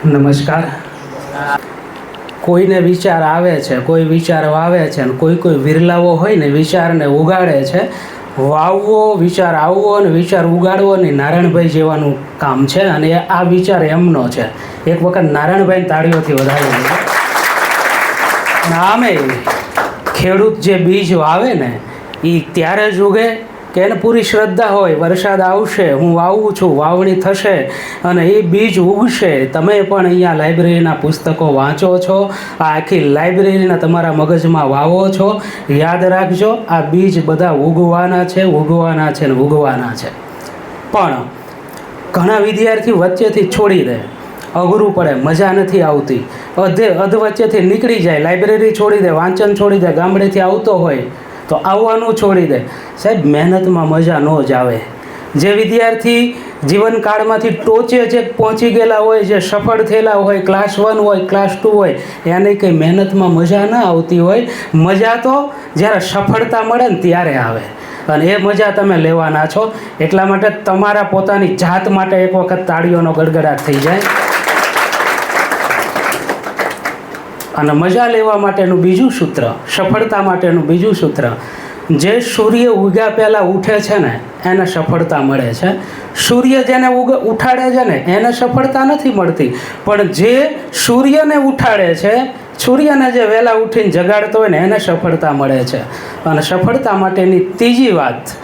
નમસ્કાર. કોઈને વિચાર આવે છે, કોઈ વિચાર વાવે છે, અને કોઈ વિરલાવો હોય ને વિચારને ઉગાડે છે. વાવવો, વિચાર આવવો અને વિચાર ઉગાડવો ને નારાયણભાઈ જેવાનું કામ છે, અને આ વિચાર એમનો છે. એક વખત નારાયણભાઈ તાળીઓથી વધાવી છે. અને આમે ખેડૂત જે બીજ વાવે ને એ ત્યારે જ ઉગે કે એને પૂરી શ્રદ્ધા હોય, વરસાદ આવશે, હું વાવું છું, વાવણી થશે અને એ બીજ ઉગશે. તમે પણ અહીંયા લાઇબ્રેરીના પુસ્તકો વાંચો છો, આ આખી લાઇબ્રેરીના તમારા મગજમાં વાવો છો. યાદ રાખજો, આ બીજ બધા ઉગવાના છે, ઉગવાના છે ને ઉગવાના છે. પણ ઘણા વિદ્યાર્થી વચ્ચેથી છોડી દે, અઘરું પડે, મજા નથી આવતી, અધ વચ્ચેથી નીકળી જાય, લાઇબ્રેરી છોડી દે, વાંચન છોડી દે, ગામડેથી આવતો હોય તો આવવાનું છોડી દે. સાહેબ, મહેનતમાં મજા ન જ આવે. જે વિદ્યાર્થી જીવનકાળમાંથી ટોચે જે પહોંચી ગયેલા હોય, જે સફળ થયેલા હોય, ક્લાસ 1 હોય, ક્લાસ 2 હોય, એને કંઈ મહેનતમાં મજા ન આવતી હોય. મજા તો જ્યારે સફળતા મળે ને ત્યારે આવે, અને એ મજા તમે લેવાના છો. એટલા માટે તમારા પોતાની જાત માટે એક વખત તાળીઓનો ગડગડાટ થઈ જાય. અને મજા લેવા માટેનું બીજું સૂત્ર, સફળતા માટેનું બીજું સૂત્ર, જે સૂર્ય ઉગ્યા પહેલાં ઉઠે છે ને એને સફળતા મળે છે. સૂર્ય જેને ઉઠાડે છે ને એને સફળતા નથી મળતી, પણ જે સૂર્યને ઉઠાડે છે, સૂર્યને જે વહેલા ઉઠીને જગાડતો હોય ને એને સફળતા મળે છે. અને સફળતા માટેની ત્રીજી વાત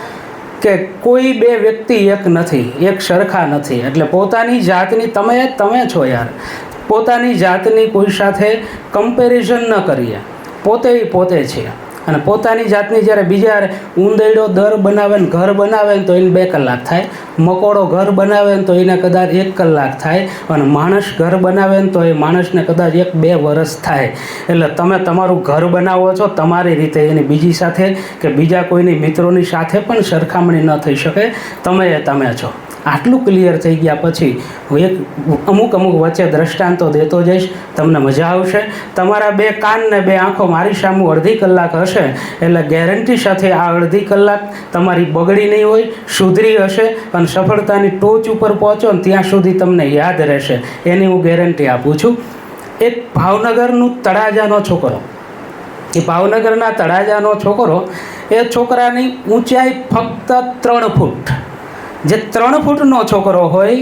કે કોઈ બે વ્યક્તિ એક નથી, એક સરખા નથી. એટલે પોતાની જાતની તમે છો યાર, પોતાની જાતની કોઈ સાથે કમ્પેરિઝન ન કરીએ. પોતે છીએ. અને પોતાની જાતની જ્યારે બીજા ઉંદેડો દર બનાવે ને ઘર બનાવે ને તો એને 2 કલાક થાય, મકોડો ઘર બનાવે ને તો એને કદાચ 1 કલાક થાય, અને માણસ ઘર બનાવે ને તો એ માણસને કદાચ 1-2 વર્ષ થાય. એટલે તમે તમારું ઘર બનાવો છો તમારી રીતે, એની બીજી સાથે કે બીજા કોઈની મિત્રોની સાથે પણ સરખામણી ન થઈ શકે. તમે છો. આટલું ક્લિયર થઈ ગયા પછી હું એક અમુક વચ્ચે દ્રષ્ટાંતો દેતો જઈશ, તમને મજા આવશે. તમારા 2 કાન ને 2 આંખો મારી સામે અડધી કલાક હશે, એટલે ગેરંટી સાથે આ અડધી કલાક તમારી બગડી નહીં હોય, સુધરી હશે, અને સફળતાની ટોચ ઉપર પહોંચો ને ત્યાં સુધી તમને યાદ રહેશે, એની હું ગેરંટી આપું છું. એક ભાવનગરનું તળાજાનો છોકરો, એ ભાવનગરના તળાજાનો છોકરો, એ છોકરાની ઊંચાઈ ફક્ત 3 ફૂટ. જે 3 ફૂટનો છોકરો હોય,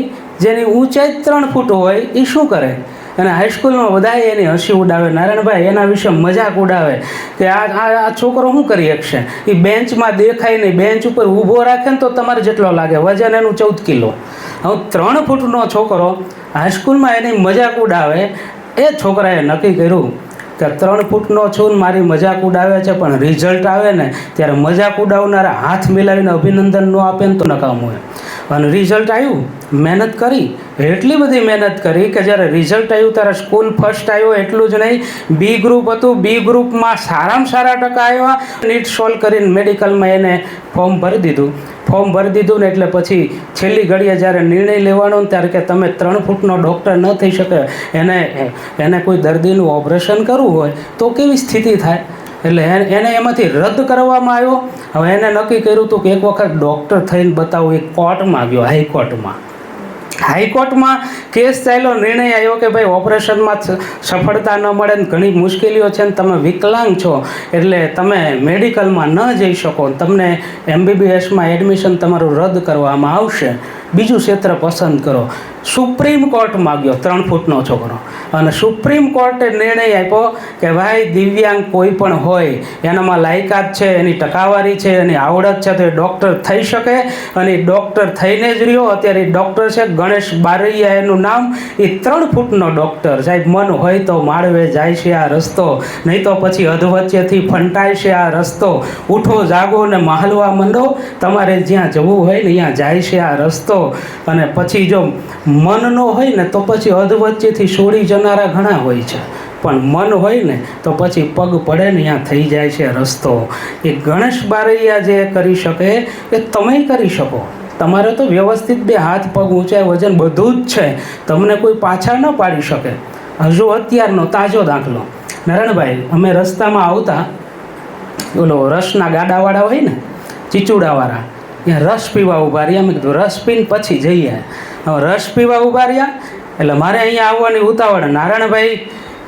જેની ઊંચાઈ 3 ફૂટ હોય, એ શું કરે? અને હાઈસ્કૂલમાં બધા એની હસી ઉડાવે, નારાયણભાઈ એના વિશે મજાક ઉડાવે કે આ છોકરો શું કરી શકશે, એ બેન્ચમાં દેખાય નહીં, બેન્ચ ઉપર ઊભો રાખે ને તો તમારે જેટલો લાગે, વજન એનું 14 કિલો. હવે 3 ફૂટનો છોકરો હાઈસ્કૂલમાં એની મજાક ઉડાવે. એ છોકરાએ નક્કી કર્યું કે 3 ફૂટનો છું, મારી મજાક ઉડાવે છે, પણ રિઝલ્ટ આવે ને ત્યારે મજાક ઉડાવનારા હાથ મિલાવીને અભિનંદન ન આપે ને તો નકામું હોય. અને રિઝલ્ટ આવ્યું, મહેનત કરી, એટલી બધી મહેનત કરી કે જ્યારે રિઝલ્ટ આવ્યું ત્યારે સ્કૂલ ફર્સ્ટ આવ્યો. એટલું જ નહીં, બી ગ્રુપ હતું, બી ગ્રુપમાં સારામાં સારા ટકા આવ્યા. નીટ સોલ્વ કરીને મેડિકલમાં એને ફોર્મ ભરી દીધું ને એટલે પછી છેલ્લી ઘડીએ જ્યારે નિર્ણય લેવાનો ત્યારે કે તમે 3 ફૂટનો ડૉક્ટર ન થઈ શકે, એને કોઈ દર્દીનું ઓપરેશન કરવું હોય તો કેવી સ્થિતિ થાય? એટલે એને એમાંથી રદ કરવામાં આવ્યો. હવે એને નક્કી કર્યું હતું કે એક વખત ડૉક્ટર થઈને બતાવું. એ કોર્ટમાં ગયો, હાઈકોર્ટમાં કેસ ચાલ્યો, નિર્ણય આવ્યો કે ભાઈ ઓપરેશનમાં સફળતા ન મળે ને ઘણી મુશ્કેલીઓ છે ને તમે વિકલાંગ છો, એટલે તમે મેડિકલમાં ન જઈ શકો, તમને MBBSમાં એડમિશન તમારું રદ કરવામાં આવશે, બીજું ક્ષેત્ર પસંદ કરો. સુપ્રીમ કોર્ટમાં ગયો 3 ફૂટનો છોકરો, અને સુપ્રીમ કોર્ટે નિર્ણય આપ્યો કે ભાઈ દિવ્યાંગ કોઈ પણ હોય, એનામાં લાયકાત છે, એની ટકાવારી છે, એની આવડત છે, તો એ ડૉક્ટર થઈ શકે. અને એ ડૉક્ટર થઈને જ રહ્યો. અત્યારે એ ડૉક્ટર છે, ગણેશ બારૈયા એનું નામ. એ 3 ફૂટનો ડૉક્ટર. સાહેબ, મન હોય તો માળવે જાય છે આ રસ્તો, નહીં તો પછી અધવચ્ચેથી ફંટાય છે આ રસ્તો. ઉઠો, જાગો ને માહલવા માંડો, તમારે જ્યાં જવું હોય ને ત્યાં જાય છે આ રસ્તો. અને પછી જો મન ન હોય ને તો પછી અધવચ્ચેથી છોડી જનારા ઘણા હોય છે, પણ મન હોય ને તો પછી પગ પડે ને ત્યાં થઈ જાય છે રસ્તો. એ ગણેશ બારૈયા જે કરી શકે એ તમે કરી શકો. તમારે તો વ્યવસ્થિત 2 હાથ પગ ઊંચાઈ વજન બધું જ છે, તમને કોઈ પાછા ન પાડી શકે. હજુ અત્યારનો તાજો દાખલો, નારાયણભાઈ, અમે રસ્તામાં આવતા, ઓલો રસના ગાડાવાળા હોય ને, ચીચુડાવાળા, ત્યાં રસ પીવા ઊભા રહ્યા. મેં કીધું રસ પીને પછી જઈએ. હવે રસ પીવા ઊભા રહ્યા એટલે મારે અહીંયા આવવાની ઉતાવળ. નારાયણભાઈ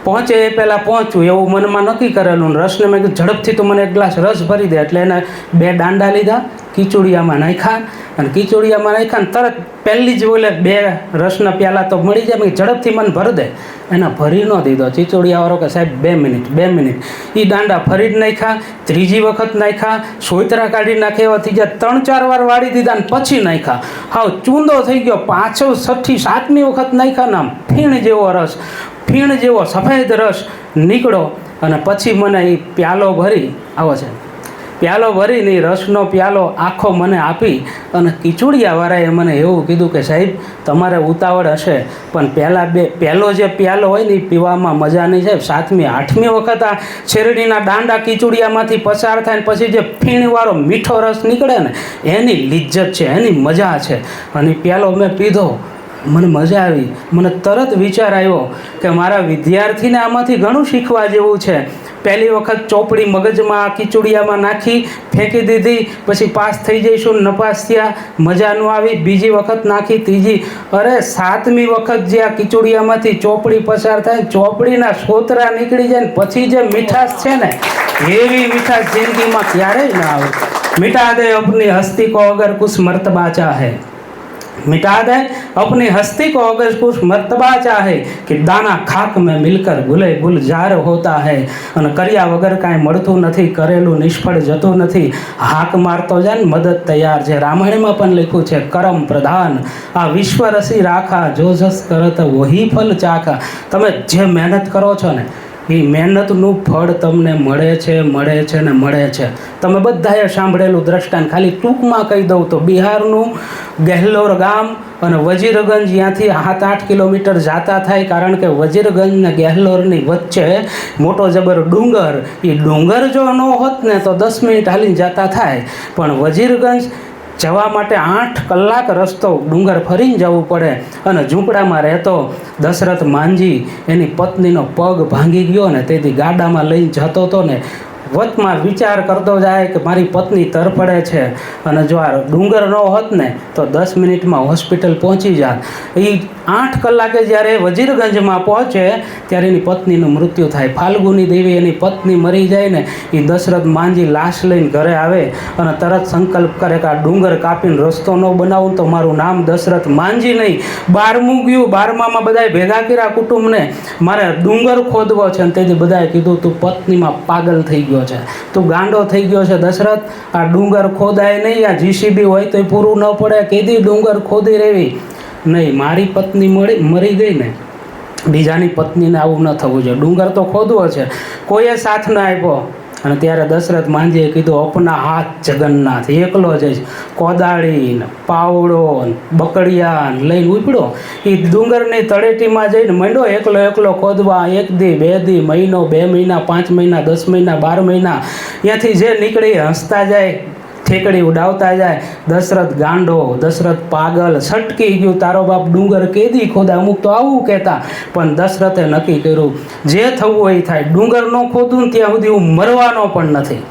પહોંચે એ પહેલાં પહોંચવું એવું મનમાં નક્કી કરેલું. રસને મેં કીધું ઝડપથી તો મને એક ગ્લાસ રસ ભરી દે. એટલે એને 2 દાંડા લીધા, ખીચુડિયામાં નાખ્યા અને ખીચુડિયામાં નાખ્યા ને તરત પહેલી જ બોલે 2 રસના પ્યાલા તો મળી જાય. મેં ઝડપથી મને ભરી દે. એને ભરી ન દીધો. ખીચુડિયાવાળો કે સાહેબ 2 મિનિટ. એ દાંડા ફરી જ નાખ્યા, ત્રીજી વખત નાખ્યા, સોયતરા કાઢી નાખ્યા, એવા ત્રીજા 3-4 વાર વાળી દીધા ને પછી નાખ્યા. હાવ ચૂંદો થઈ ગયો. 5મી, 6ઠી, 7મી વખત નાખ્યા ને આમ ફીણ જેવો રસ, ફીણ જેવો સફેદ રસ નીકળો. અને પછી મને એ પ્યાલો ભરી આવો છે, પ્યાલો ભરીને એ રસનો પ્યાલો આખો મને આપી. અને ખીચુડિયાવાળાએ મને એવું કીધું કે સાહેબ તમારે ઉતાવળ હશે પણ પહેલો જે પ્યાલો હોય ને એ પીવામાં મજા નહીં સાહેબ. 7મી, 8મી વખત આ શેરડીના દાંડા ખીચુડિયામાંથી પસાર થાય ને પછી જે ફીણવાળો મીઠો રસ નીકળે ને એની લિજ્જત છે, એની મજા છે. અને એ પ્યાલો મેં પીધો, મને મજા આવી. મને તરત વિચાર આવ્યો કે મારા વિદ્યાર્થીને આમાંથી ઘણું શીખવા જેવું છે. પહેલી વખત ચોપડી મગજમાં ખીચુડિયામાં નાખી ફેંકી દીધી, પછી પાસ થઈ જઈશું, નપાસ થયા, મજા ન આવી. બીજી વખત નાખી, ત્રીજી, અરે 7મી વખત જે આ ખીચુડિયામાંથી ચોપડી પસાર થાય, ચોપડીના સોતરા નીકળી જાય ને પછી જે મીઠાશ છે ને એવી મીઠાશ જિંદગીમાં ક્યારેય ના આવે. મિટા દે અપની હસ્તી કો અગર કુછ મર્તબા ચાહે, मिटा दे अपनी हस्ती को अगर कुछ मर्तबा चाहे कि दाना खाक में मिलकर गुले गुलजार होता है. અને કર્યા વગર કાંઈ મળતું નથી, કરેલું નિષ્ફળ જતું નથી. હાક મારતો જાય ને મદદ તૈયાર છે. રામાયણમાં પણ લખ્યું છે કરમ પ્રધાન આ વિશ્વ રસી રાખા, જો જસ કરત વહી ફલ ચાખા. તમે જે મહેનત કરો છો ને એ મહેનતનું ફળ તમને મળે છે ને મળે છે. તમે બધાએ સાંભળેલું દ્રષ્ટાંત ખાલી ટૂંકમાં કહી દઉં તો બિહારનું ગહેલોર ગામ અને વજીરગંજ ત્યાંથી 7-8 કિલોમીટર જાતા થાય. કારણ કે વજીરગંજ ને ગહેલોરની વચ્ચે મોટો જબર ડુંગર, એ ડુંગર જો ન હોત ને તો 10 મિનિટ હાલીને જાતા થાય. પણ વજીરગંજ જવા માટે 8 કલાક રસ્તો ડુંગર ફરીને જવું પડે. અને ઝૂંપડામાં રહેતો દશરથ માંજી એની પત્નીનો પગ ભાંગી ગયો ને તેથી ગાડામાં લઈને જતો હતો ને વચમાં વિચાર કરતો જાય કે મારી પત્ની તરફડે છે અને જો આ ડુંગર ન હોત ને તો 10 મિનિટમાં હોસ્પિટલ પહોંચી જાત. એ 8 કલાકે જ્યારે વજીરગંજમાં પહોંચે ત્યારે એની પત્નીનું મૃત્યુ થાય. ફાલ્ગુની દેવી એની પત્ની મરી જાય ને એ દશરથ માંજી લાશ લઈને ઘરે આવે અને તરત સંકલ્પ કરે કે આ ડુંગર કાપીને રસ્તો ન બનાવું તો મારું નામ દશરથ માંજી નહીં. 12મું ગયું, 12મામાં બધાએ ભેગા કર્યા કુટુંબને, મારે ડુંગર ખોદવો છે. અને તેથી બધાએ કીધું તું પત્નીમાં પાગલ થઈ ગયો છે, તું ગાંડો થઈ ગયો છે દશરથ, આ ડુંગર ખોદાય નહીં, આ જીસીબી હોય તો પૂરું ન પડે, કેદી ડુંગર ખોદી રહેવી નહીં. મારી પત્ની મરી ગઈ ને બીજાની પત્નીને આવું ન થવું જોઈએ, ડુંગર તો ખોદવો છે. કોઈએ સાથ ન આપ્યો. અને ત્યારે દશરથ માંજીએ કીધું અપના હાથ જગન્નાથ, એકલો જઈશ. કોદાળી ને પાવડો ને બકડિયા લઈને ઉપડ્યો. એ ડુંગરની તળેટીમાં જઈને મંડ્યો એકલો ખોદવા. 1 દી, 2 દી, મહિનો, 2 મહિના, 5 મહિના, 10 મહિના, 12 મહિના, ત્યાંથી જે નીકળી હસતા જાય, ઠેકડી ઉડાવતા જાય. દશરથ ગાંડો, દશરથ પાગલ, છટકી ગયું, તારો બાપ ડુંગર કેદી ખોદા. અમુક તો આવું કહેતા, પણ દશરથે નક્કી કર્યું જે થવું હોય થાય, ડુંગર ન ખોદું ત્યાં સુધી હું મરવાનો પણ નથી.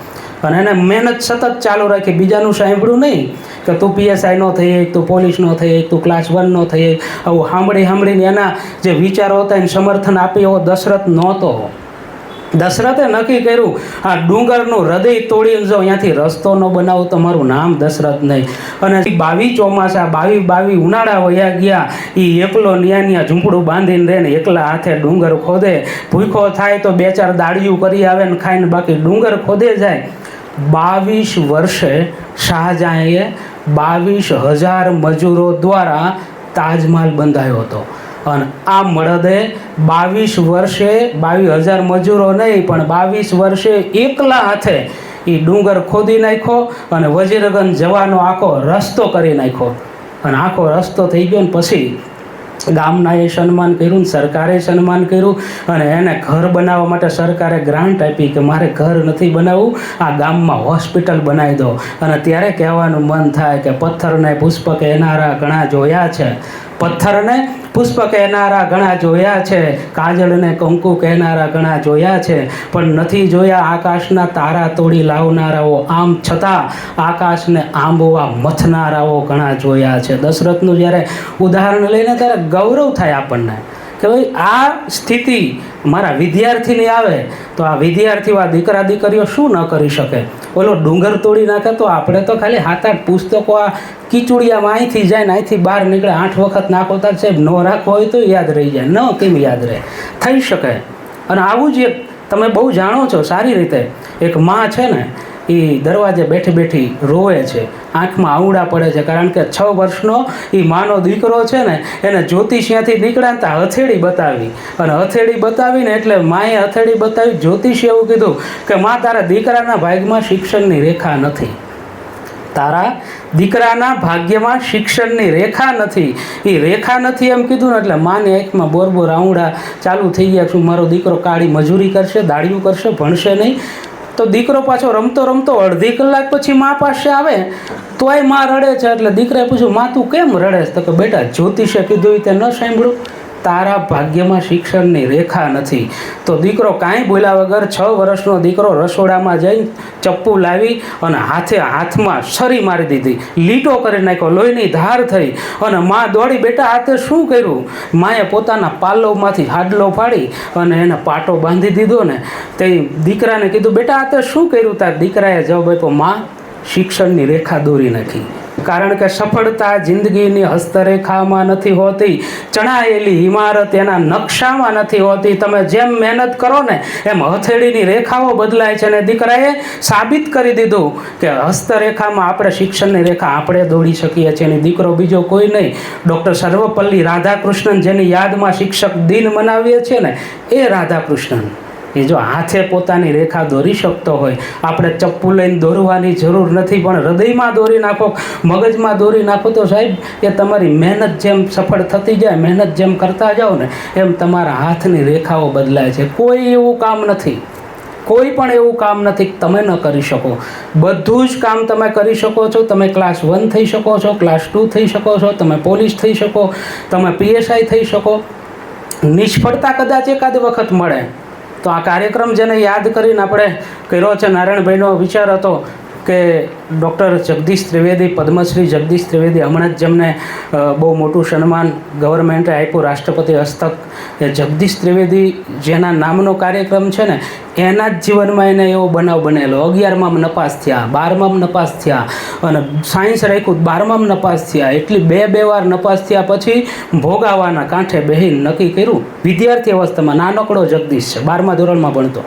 અને એને મહેનત સતત ચાલુ રાખી. બીજાનું સાંભળ્યું નહીં કે તું PSI નો થઈ, તું પોલીસ નો થઈ, તું ક્લાસ 1 નો થઈ. આવું સાંભળીને એના જે વિચારો હતા એને સમર્થન આપે એવો દશરથ નહોતો. દશરથે નક્કી કર્યું આ ડુંગરનું હૃદય તોડીને જો અહીંયાથી રસ્તો ન બનાવું તો મારું નામ દશરથ નહીં. અને 22 ચોમાસા, 22 ઉનાળા વયા ગયા. એ એકલો ન્યા ઝૂંપડું બાંધીને રહે ને એકલા હાથે ડુંગર ખોદે. ભૂખો થાય તો 2-4 દાડિયું કરી આવે ને ખાઈને બાકી ડુંગર ખોદે જાય. 22 વર્ષે શાહજહાંએ 22,000 મજૂરો દ્વારા તાજમહાલ બંધાયો હતો. અને આ મળદે 22 વર્ષે 22,000 મજૂરો નહીં પણ 22 વર્ષે એકલા હાથે એ ડુંગર ખોદી નાખ્યો અને વજીરગંજ જવાનો આખો રસ્તો કરી નાખ્યો. અને આખો રસ્તો થઈ ગયો ને પછી ગામનાએ સન્માન કર્યું, સરકારે સન્માન કર્યું. અને એને ઘર બનાવવા માટે સરકારે ગ્રાન્ટ આપી કે મારે ઘર નથી બનાવવું, આ ગામમાં હોસ્પિટલ બનાવી દો. અને ત્યારે કહેવાનું મન થાય કે પથ્થરને પુષ્પકે એનારા ઘણા જોયા છે પથ્થરને પુષ્પ કહેનારા ઘણા જોયા છે, કાજળને કંકુ કહેનારા ઘણા જોયા છે, પણ નથી જોયા આકાશના તારા તોડી લાવનારાઓ. આમ છતાં આકાશને આંબવા મથનારાઓ ઘણા જોયા છે. દશરથનું જ્યારે ઉદાહરણ લઈને ત્યારે ગૌરવ થાય આપણને કે ભાઈ આ સ્થિતિ મારા વિદ્યાર્થીની આવે તો આ વિદ્યાર્થીઓ, આ દીકરા દીકરીઓ શું ન કરી શકે. ઓલો ડુંગર તોડી નાખે તો આપણે તો ખાલી 7-8 પુસ્તકો આ કીચુડિયામાં અહીંથી જાય ને અહીંથી બહાર નીકળે 8 વખત નાખો તાર સાહેબ ન રાખવો હોય તો યાદ રહી જાય. ન કેમ યાદ રહે? થઈ શકે. અને આવું જ એક તમે બહુ જાણો છો સારી રીતે, એક માં છે ને એ દરવાજે બેઠી બેઠી રોવે છે, આંખમાં આંવડા પડે છે, કારણ કે 6 વર્ષનો એ માનો દીકરો છે ને એને જ્યોતિષિયાથી નીકળ્યા ત્યાં હથેળી બતાવી, અને હથેળી બતાવીને એટલે માએ હથેળી બતાવી, જ્યોતિષીએ એવું કીધું કે માં તારા દીકરાના ભાગ્યમાં શિક્ષણની રેખા નથી, તારા દીકરાના ભાગ્યમાં શિક્ષણની રેખા નથી. એ રેખા નથી એમ કીધું ને એટલે માની આંખમાં બોર આંવડા ચાલુ થઈ ગયા. શું મારો દીકરો કાળી મજૂરી કરશે, દાડિયું કરશે, ભણશે નહીં? તો દીકરો પાછો રમતો રમતો અડધી કલાક પછી મા પાસે આવે તોય માં રડે છે. એટલે દીકરાએ પૂછ્યું, માં તું કેમ રડે? તો કે બેટા જ્યોતિષે કીધું તે ન સાંભળ્યું, તારા ભાગ્યમાં શિક્ષણની રેખા નથી. તો દીકરો કાંઈ બોલ્યા વગર 6 વર્ષનો દીકરો રસોડામાં જઈ ચપ્પુ લાવી અને હાથમાં છરી મારી દીધી, લીટો કરી નાખ્યો, લોહીની ધાર થઈ. અને માં દોડી, બેટા હાથે શું કર્યું? માએ પોતાના પાલવમાંથી હાડલો ફાડી અને એને પાટો બાંધી દીધો ને તે દીકરાને કીધું, બેટા હાથે શું કર્યું? તાર દીકરાએ જવાબ આપ્યો, માં શિક્ષણની રેખા દોરી નાખી. કારણ કે સફળતા જિંદગીની હસ્તરેખામાં નથી હોતી, ચણાયેલી ઇમારત એના નકશામાં નથી હોતી. તમે જેમ મહેનત કરો ને એમ હથેળીની રેખાઓ બદલાય છે. અને દીકરાએ સાબિત કરી દીધું કે હસ્તરેખામાં આપણે શિક્ષણની રેખા આપણે દોડી શકીએ છીએ. અને દીકરો બીજો કોઈ નહીં, ડૉક્ટર સર્વપલ્લી રાધાકૃષ્ણન, જેની યાદમાં શિક્ષક દિન મનાવીએ છીએ ને, એ રાધાકૃષ્ણન એ જો હાથે પોતાની રેખા દોરી શકતો હોય, આપણે ચપ્પુ લઈને દોરવાની જરૂર નથી, પણ હૃદયમાં દોરી નાખો, મગજમાં દોરી નાખો તો સાહેબ એ તમારી મહેનત જેમ સફળ થતી જાય, મહેનત જેમ કરતા જાઓ ને એમ તમારા હાથની રેખાઓ બદલાય છે. કોઈ એવું કામ નથી, કોઈ પણ એવું કામ નથી કે તમે ન કરી શકો. બધું જ કામ તમે કરી શકો છો. તમે ક્લાસ 1 થઈ શકો છો, ક્લાસ 2 થઈ શકો છો, તમે પોલીસ થઈ શકો, તમે PSI થઈ શકો. નિષ્ફળતા કદાચ એકાદ વખત મળે તો આ કાર્યક્રમ જેને યાદ કરીને આપણે કર્યો છે, નારાયણભાઈનો વિચાર હતો કે ડૉક્ટર જગદીશ ત્રિવેદી, પદ્મશ્રી જગદીશ ત્રિવેદી, હમણાં જ જેમને બહુ મોટું સન્માન ગવર્મેન્ટે આપ્યું રાષ્ટ્રપતિ હસ્તક, એ જગદીશ ત્રિવેદી જેના નામનો કાર્યક્રમ છે ને એના જ જીવનમાં એને એવો બનાવ બનેલો. 11માં નપાસ થયા, 12માં નપાસ થયા, અને સાયન્સ રાખ્યું 12માં નપાસ થયા. એટલી બે વાર નપાસ થયા પછી ભોગાવાના કાંઠે બેહીને નક્કી કર્યું, વિદ્યાર્થી અવસ્થામાં નાનકડો જગદીશ છે, 12મા ધોરણમાં ભણતો,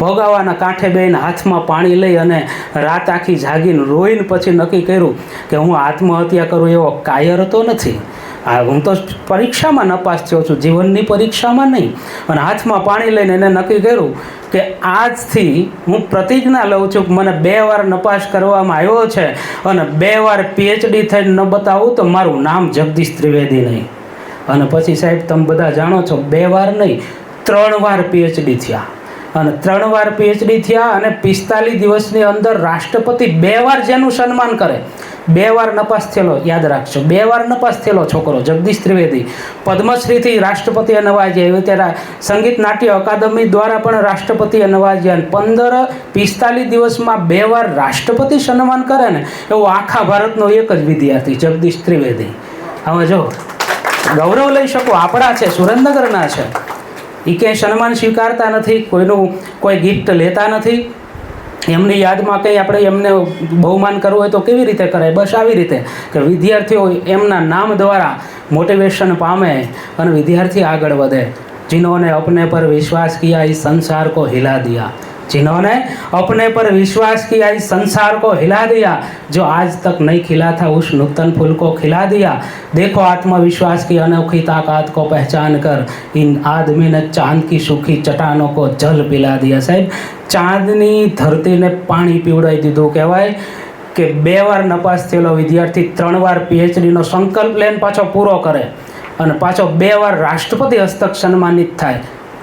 ભોગાવાના કાંઠે બેહીને હાથમાં પાણી લઈ અને રાત આખી જાગીને રોઈને પછી નક્કી કર્યું કે હું આત્મહત્યા કરું એવો કાયર તો નથી. હું તો પરીક્ષામાં નપાસ થયો છું, જીવનની પરીક્ષામાં નહીં. અને હાથમાં પાણી લઈને એને નક્કી કર્યું કે આજથી હું પ્રતિજ્ઞા લઉં છું કે મને 2 વાર નપાસ કરવામાં આવ્યો છે અને 2 વાર PhD થઈને ન બતાવું તો મારું નામ જગદીશ ત્રિવેદી નહીં. અને પછી સાહેબ તમે બધા જાણો છો, 2 વાર નહીં 3 વાર PhD થયા. અને 3 વાર PhD થયા અને 45 દિવસની અંદર રાષ્ટ્રપતિ 2 વાર જેનું સન્માન કરે. 2 વાર નપાસ થયેલો, યાદ રાખજો, 2 વાર નપાસ થયેલો છોકરો જગદીશ ત્રિવેદી પદ્મશ્રીથી રાષ્ટ્રપતિએ નવાજ્યા. એવી ત્યારે સંગીત નાટ્ય અકાદમી દ્વારા પણ રાષ્ટ્રપતિએ નવાજ્યા. 45 દિવસમાં 2 વાર રાષ્ટ્રપતિ સન્માન કરે ને એવો આખા ભારતનો એક જ વિદ્યાર્થી જગદીશ ત્રિવેદી. હવે જો ગૌરવ લઈ શકો, આપણા છે, સુરેન્દ્રનગરના છે, એ ક્યાંય સન્માન સ્વીકારતા નથી, કોઈનું કોઈ ગિફ્ટ લેતા નથી. એમની યાદમાં કંઈ આપણે એમને બહુમાન કરવું હોય તો કેવી રીતે કરાય? બસ આવી રીતે કે વિદ્યાર્થીઓ એમના નામ દ્વારા મોટિવેશન પામે અને વિદ્યાર્થી આગળ વધે. जिन्होंने अपने पर विश्वास किया इस संसार को हिला दिया, जिन्होंने अपने पर विश्वास किया इस संसार को हिला दिया, जो आज तक नहीं खिला था उस नूतन फूल को खिला दिया. देखो आत्मविश्वास की अनोखी ताकत को पहचान कर इन आदमी ने चांद की सूखी चट्टानों को जल पिला दिया. साहेब ચાંદની ધરતીને પાણી પીવડાવી દીધું. કહેવાય કે 2 વાર નપાસ થયેલો વિદ્યાર્થી 3 વાર PhDનો સંકલ્પ લઈને પાછો પૂરો કરે અને પાછો 2 વાર રાષ્ટ્રપતિ હસ્તક સન્માનિત થાય.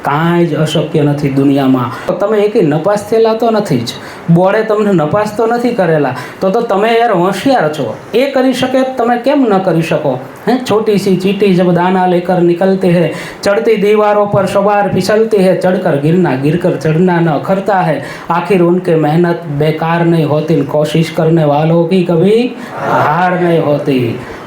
કાંઈ જ અશક્ય નથી દુનિયામાં. તમે એકેય નપાસ થયેલા તો નથી જ, બોર્ડે તમને નપાસ તો નથી કરેલા, તો તમે યાર હોશિયાર છો. એ કરી શકે તમે કેમ ન કરી શકો? हैं, छोटी सी चींटी जब दाना लेकर निकलते हैं, चढ़ती दीवारों पर सवार फिसलते हैं, चढ़कर गिरना गिरकर चढ़ना न अखरता है, आखिर उनके मेहनत बेकार नहीं होती, कोशिश करने वालों की कभी हार नहीं होती।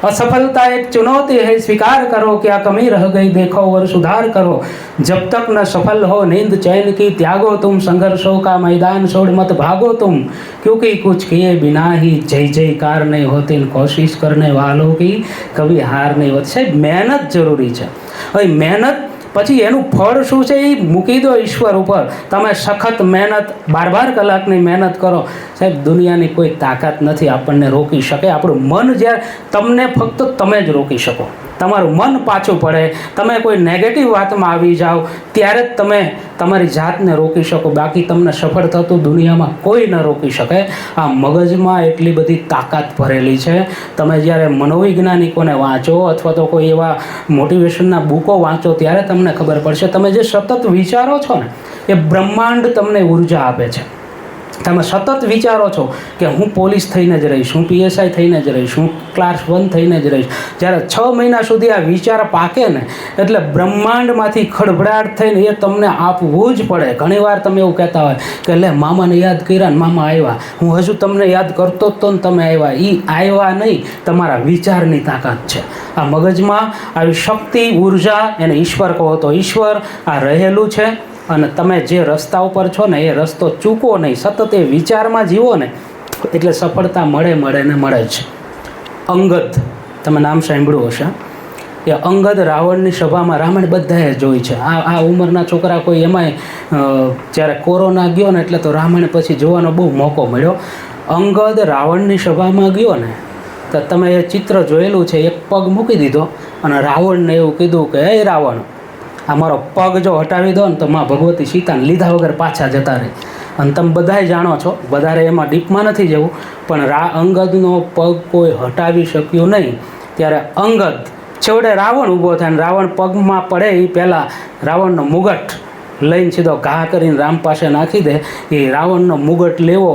असफलता एक चुनौती है, स्वीकार करो क्या कमी रह गई देखो और सुधार करो, जब तक न सफल हो नींद चैन की त्यागो तुम, संघर्षों का मैदान छोड़ मत भागो तुम, क्योंकि कुछ किए बिना ही जय जयकार नहीं होती, कोशिश करने वालों की कभी हार नहीं होती। साહેબ મહેનત જરૂરી છે। હવે મહેનત પછી એનું ફળ શું છે એ મૂકી દો ઈશ્વર ઉપર। તમે સખત મહેનત 12 કલાકની મહેનત કરો, સાહેબ દુનિયાની કોઈ તાકાત નથી આપણને રોકી શકે। આપણું મન જ્યારે તમને ફક્ત તમે જ રોકી શકો। તમારું મન પાછું પડે, તમે કોઈ નેગેટિવ વાતમાં આવી જાઓ ત્યારે જ તમે તમારી જાતને રોકી શકો, બાકી તમને સફળ થતું દુનિયામાં કોઈ ન રોકી શકે। આ મગજમાં એટલી બધી તાકાત ભરેલી છે। તમે જ્યારે મનોવૈજ્ઞાનિકોને વાંચો અથવા તો કોઈ એવા મોટિવેશનના બુકો વાંચો ત્યારે તમને ખબર પડશે, તમે જે સતત વિચારો છો ને એ બ્રહ્માંડ તમને ઉર્જા આપે છે। તમે સતત વિચારો છો કે હું પોલીસ થઈને જ રહીશ, હું PSI થઈને જ રહીશ, હું ક્લાસ 1 થઈને જ રહીશ, જ્યારે 6 મહિના સુધી આ વિચાર પાકે ને એટલે બ્રહ્માંડમાંથી ખડભડાટ થઈને એ તમને આપવું જ પડે। ઘણીવાર તમે એવું કહેતા હોય કે લે મામાને યાદ કર્યા ને મામા આવ્યા, હું હજુ તમને યાદ કરતો જ તો ને તમે આવ્યા, એ આવ્યા નહીં, તમારા વિચારની તાકાત છે। આ મગજમાં આવી શક્તિ ઉર્જા એને ઈશ્વર કહો તો ઈશ્વર આ રહેલું છે, અને તમે જે રસ્તા ઉપર છો ને એ રસ્તો ચૂકો નહીં, સતત એ વિચારમાં જીવો ને એટલે સફળતા મળે ને મળે જ। અંગદ, તમે નામ સાંભળ્યું હશે, એ અંગદ રાવણની સભામાં રામાયણ બધાએ જોઈ છે। આ ઉંમરના છોકરા કોઈ એમાંય જ્યારે કોરોના ગયો ને એટલે તો રામાયણ પછી જોવાનો બહુ મોકો મળ્યો। અંગદ રાવણની સભામાં ગયો ને તો તમે એ ચિત્ર જોયેલું છે, એક પગ મૂકી દીધો અને રાવણને એવું કીધું કે હે રાવણ, આ મારો પગ જો હટાવી દો ને તો માં ભગવતી સીતાને લીધા વગર પાછા જતા રહે। અને તમે બધાય જાણો છો, વધારે એમાં ડીપમાં નથી જવું, પણ અંગદનો પગ કોઈ હટાવી શક્યું નહીં। ત્યારે અંગદ છેવટે રાવણ ઊભો થાય ને રાવણ પગમાં પડે એ પહેલાં રાવણનો મુગટ લઈને સીધો ઘા કરીને રામ પાસે નાખી દે। એ રાવણનો મુગટ લેવો,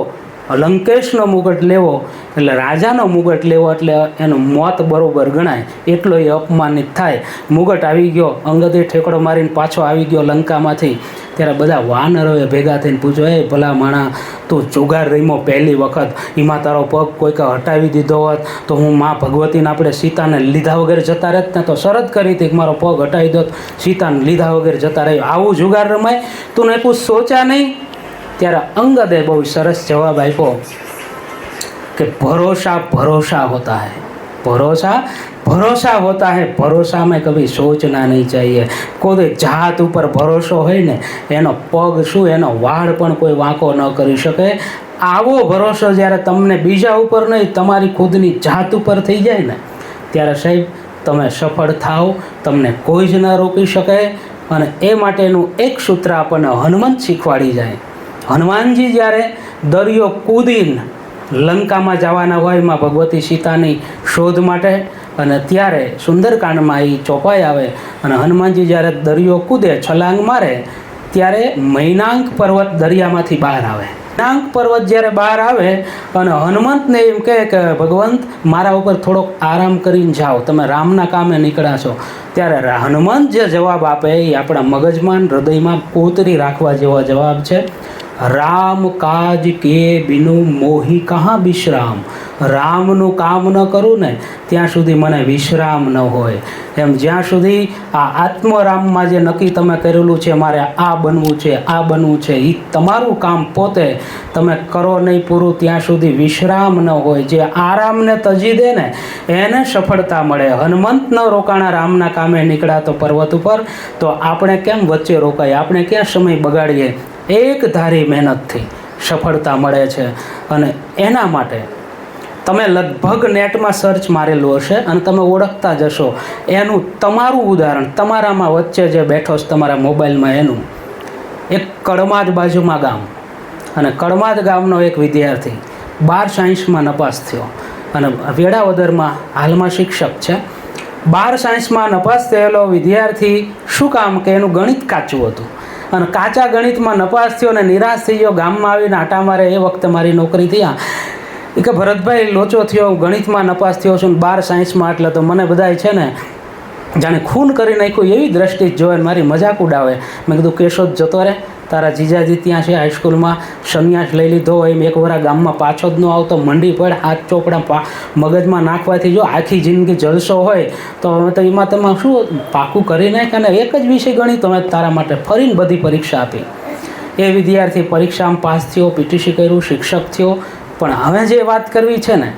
લંકેશનો મુગટ લેવો એટલે રાજાનો મુગટ લેવો એટલે એનું મોત બરોબર ગણાય, એટલો એ અપમાનિત થાય। મુગટ આવી ગયો, અંગદે ઠેકડો મારીને પાછો આવી ગયો લંકામાંથી। ત્યારે બધા વાનરોએ ભેગા થઈને પૂછ્યો, એ ભલા માણા તું જુગાર રમ્યો પહેલી વખત, એમાં તારો પગ કોઈક હટાવી દીધો હોત તો હું માં ભગવતીને આપણે સીતાને લીધા વગર જતા રહેત ને, તો શરત કરી હતી કે મારો પગ હટાવી દો સીતાને લીધા વગર જતા રહ્યો, આવું જુગાર રમાય, તું ને કુછ સોચા નહીં। ત્યારે અંગદે બહુ સરસ જવાબ આપ્યો कि भरोसा भरोसा होता है, भरोसा भरोसा होता है, भरोसा में कभी सोचना नहीं चाहिए। કોઈ જાત ઉપર ભરોસો હોય ને એનો પગ શું એનો વાળ પણ કોઈ વાંકો ન કરી શકે। આવો ભરોસો જ્યારે તમને બીજા ઉપર નહીં તમારી ખુદની જાત ઉપર થઈ જાય ને ત્યારે સાહેબ તમે સફળ થાઓ, તમને કોઈ જ ન રોકી શકે। અને એ માટેનું એક સૂત્ર આપણને હનુમંત શીખવાડી જાય। હનુમાનજી જ્યારે દરિયો કૂદીને લંકામાં જવાના હોય માં ભગવતી સીતાની શોધ માટે, અને ત્યારે સુંદરકાંડમાં એ ચોપાઈ આવે અને હનુમાનજી જ્યારે દરિયો કૂદે છલાંગ મારે ત્યારે મૈનાક પર્વત દરિયામાંથી બહાર આવે। મૈનાક પર્વત જ્યારે બહાર આવે અને હનુમંતને એમ કહે કે ભગવંત મારા ઉપર થોડોક આરામ કરીને જાઓ, તમે રામના કામે નીકળ્યા છો। ત્યારે હનુમંત જે જવાબ આપે એ આપણા મગજમાં હૃદયમાં કોતરી રાખવા જેવો જવાબ છે। રામ કાજ કે બિનુ મોહી કહાં વિશ્રામ, રામનું કામ ન કરું ને ત્યાં સુધી મને વિશ્રામ ન હોય। એમ જ્યાં સુધી આ આત્મરામમાં જે નક્કી તમે કરેલું છે મારે આ બનવું છે આ બનવું છે એ તમારું કામ પોતે તમે કરો નહીં પૂરું ત્યાં સુધી વિશ્રામ ન હોય। જે આરામને તજી દે ને એને સફળતા મળે। હનુમંત ન રોકાણા રામના કામે નીકળ્યા તો પર્વત ઉપર, તો આપણે કેમ વચ્ચે રોકાય, આપણે ક્યાં સમય બગાડીએ। એક ધારી મહેનતથી સફળતા મળે છે। અને એના માટે તમે લગભગ નેટમાં સર્ચ મારેલું હશે અને તમે ઓળખતા જશો એનું તમારું ઉદાહરણ, તમારામાં વચ્ચે જે બેઠો છે તમારા મોબાઈલમાં એનું એક કડમાદ બાજુમાં ગામ, અને કડમાદ ગામનો એક વિદ્યાર્થી 12 સાયન્સમાં નપાસ થયો અને વેળાવદરમાં હાલમાં શિક્ષક છે। 12 સાયન્સમાં નપાસ થયેલો વિદ્યાર્થી શું કામ કે એનું ગણિત કાચું હતું અને કાચા ગણિતમાં નપાસ થયો અને નિરાશ થઈ ગયો। ગામમાં આવીને આટા મારે, એ વખતે મારી નોકરી થયા એ કે ભરતભાઈ લોચો થયો, ગણિતમાં નપાસ થયો છું, 12 સાયન્સમાં, એટલે તો મને બધાય છે ને જાણે ખૂન કરી નાખ્યું એવી દ્રષ્ટિ જ જોવે, મારી મજાક ઉડાવે. મેં કીધું કેશોદ જતો રહે, તારા જીજાજી ત્યાં છે હાઈસ્કૂલમાં સંન્યાસ લઈ લીધો હોય, એમ એકવાર ગામમાં પાછો જ ન આવતો, મંડી પડ, હાથ ચોપડા મગજમાં નાખવાથી જો આખી જિંદગી જલસો હોય તો હવે તો એમાં તમે શું પાકું કરી નાખ, અને એક જ વિષય ગણિત અમે તારા માટે ફરીને બધી પરીક્ષા આપી. એ વિદ્યાર્થી પરીક્ષામાં પાસ થયો, પીટીસી કર્યું, શિક્ષક થયો. પણ હવે જે વાત કરવી છે ને,